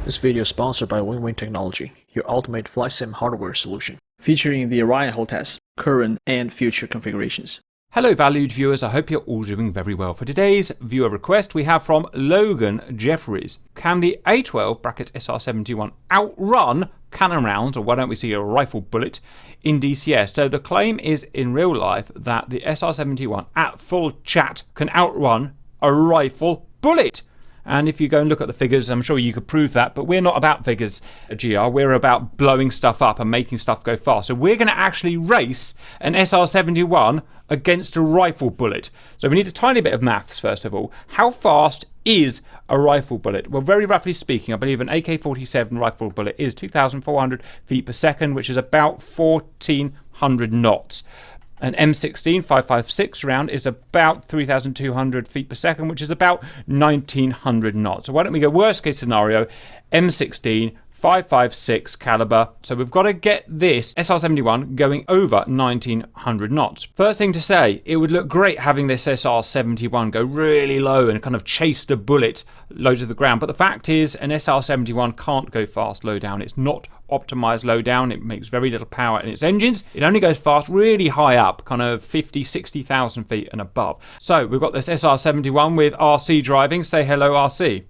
This video is sponsored by Win-Win Technology, your ultimate flight sim hardware solution, featuring the Orion hull test, current and future configurations. Hello valued viewers, I hope you're all doing very well. For today's viewer request we have from Logan Jeffries. Can the A12 SR-71 outrun cannon rounds, or why don't we see a rifle bullet, in DCS? So the claim is in real life that the SR-71 at full chat can outrun a rifle bullet. And if you go and look at the figures, I'm sure you could prove that, but we're not about figures at GR, we're about blowing stuff up and making stuff go fast. So we're going to actually race an SR-71 against a rifle bullet. So we need a tiny bit of maths first of all. How fast is a rifle bullet? Well, very roughly speaking, I believe an AK-47 rifle bullet is 2,400 feet per second, which is about 1,400 knots. An M16 5.56 round is about 3,200 feet per second, which is about 1,900 knots. So why don't we go worst case scenario, M16 5.56 caliber. So we've got to get this SR-71 going over 1,900 knots. First thing to say, it would look great having this SR-71 go really low and kind of chase the bullet low to the ground. But the fact is, an SR-71 can't go fast low down. It's not optimized low down. It makes very little power in its engines. It only goes fast really high up, kind of 50, 60,000 feet and above. So we've got this SR-71 with RC driving. Say hello, RC.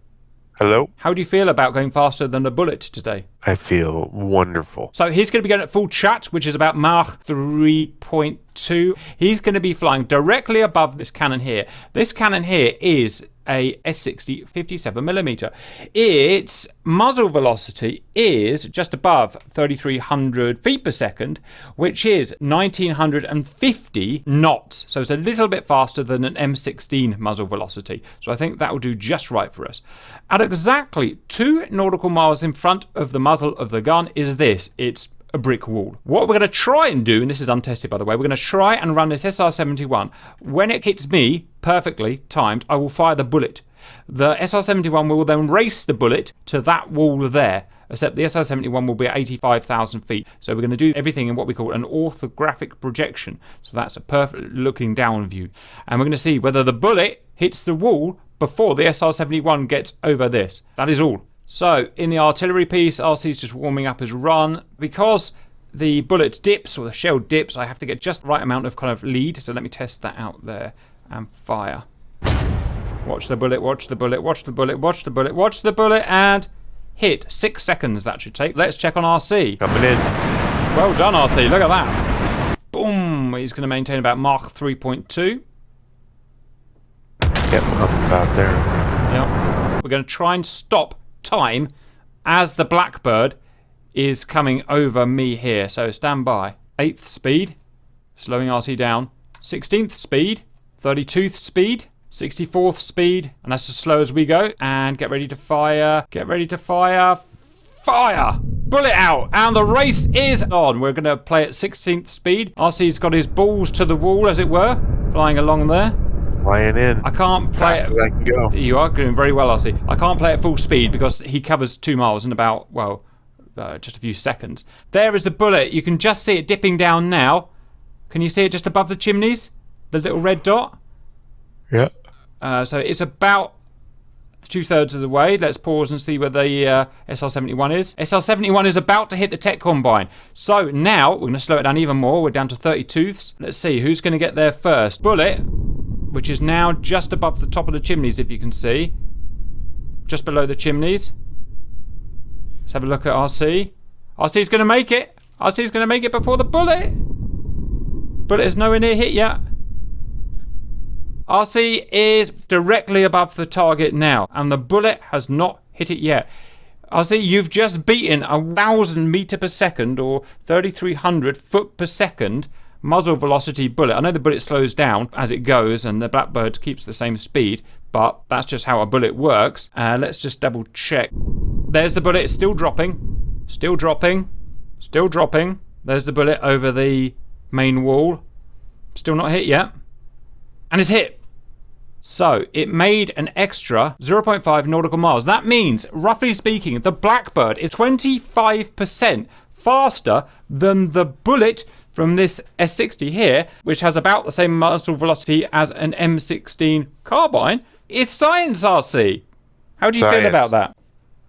Hello. How do you feel about going faster than the bullet today? I feel wonderful. So he's going to be going at full chat, which is about Mach 3.2. He's going to be flying directly above this cannon here. This cannon here is a S60 57mm. Its muzzle velocity is just above 3,300 feet per second, which is 1,950 knots. So it's a little bit faster than an M16 muzzle velocity. So I think that will do just right for us. At exactly 2 nautical miles in front of the muzzle of the gun is this. It's a brick wall. What we're going to try and do, and this is untested by the way, we're going to try and run this SR-71. When it hits me, perfectly timed, I will fire the bullet. The SR-71 will then race the bullet to that wall there, except the SR-71 will be at 85,000 feet. So we're going to do everything in what we call an orthographic projection. So that's a perfect looking down view. And we're going to see whether the bullet hits the wall before the SR-71 gets over this. That is all. So in the artillery piece, RC's just warming up his run. Because the bullet dips, or the shell dips, I have to get just the right amount of kind of lead. So let me test that out there and fire. Watch the bullet, watch the bullet, watch the bullet, watch the bullet, watch the bullet, and hit. 6 seconds that should take. Let's check on RC. Coming in. Well done, RC. Look at that. Boom. He's going to maintain about Mach 3.2. Yep, up about there. Yep. We're going to try and stop time as the Blackbird is coming over me here. So stand by. 8th speed. Slowing RC down. 16th speed. 32th speed. 64th speed. And that's as slow as we go. And get ready to fire. Get ready to fire. Fire! Bullet out! And the race is on. We're going to play at 16th speed. RC's got his balls to the wall, as it were. Flying along there. Flying in. I can't play it. I can go. You are doing very well, RC. I can't play at full speed because he covers 2 miles in about, well, just a few seconds. There is the bullet. You can just see it dipping down now. Can you see it just above the chimneys? The little red dot? Yeah. So it's about 2/3 of the way. Let's pause and see where the SR-71 is. SR-71 is about to hit the tech combine. So now we're going to slow it down even more. We're down to 32ths. Let's see who's going to get there first. Bullet, which is now just above the top of the chimneys, if you can see. Just below the chimneys. Let's have a look at RC. RC's going to make it. RC's going to make it before the bullet. Bullet is nowhere near hit yet. RC is directly above the target now, and the bullet has not hit it yet. RC, you've just beaten a 1,000 meter per second, or 3,300 foot per second, muzzle velocity bullet. I know the bullet slows down as it goes and the Blackbird keeps the same speed, but that's just how a bullet works. Let's just double check. There's the bullet. It's still dropping. Still dropping. Still dropping. There's the bullet over the main wall. Still not hit yet. And it's hit. So it made an extra 0.5 nautical miles. That means, roughly speaking, the Blackbird is 25% faster than the bullet from this S60 here, which has about the same muzzle velocity as an M16 carbine. It's science, RC. How do you feel about that?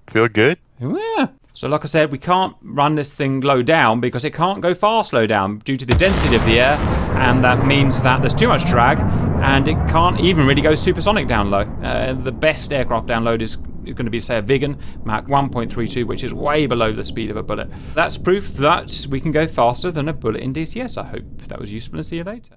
Feel good. Yeah. So like I said, we can't run this thing low down because it can't go fast low down due to the density of the air, and that means that there's too much drag and it can't even really go supersonic down low. The best aircraft down low is going to be, say, a Viggen Mach 1.32, which is way below the speed of a bullet. That's proof that we can go faster than a bullet in DCS. I hope that was useful, and see you later.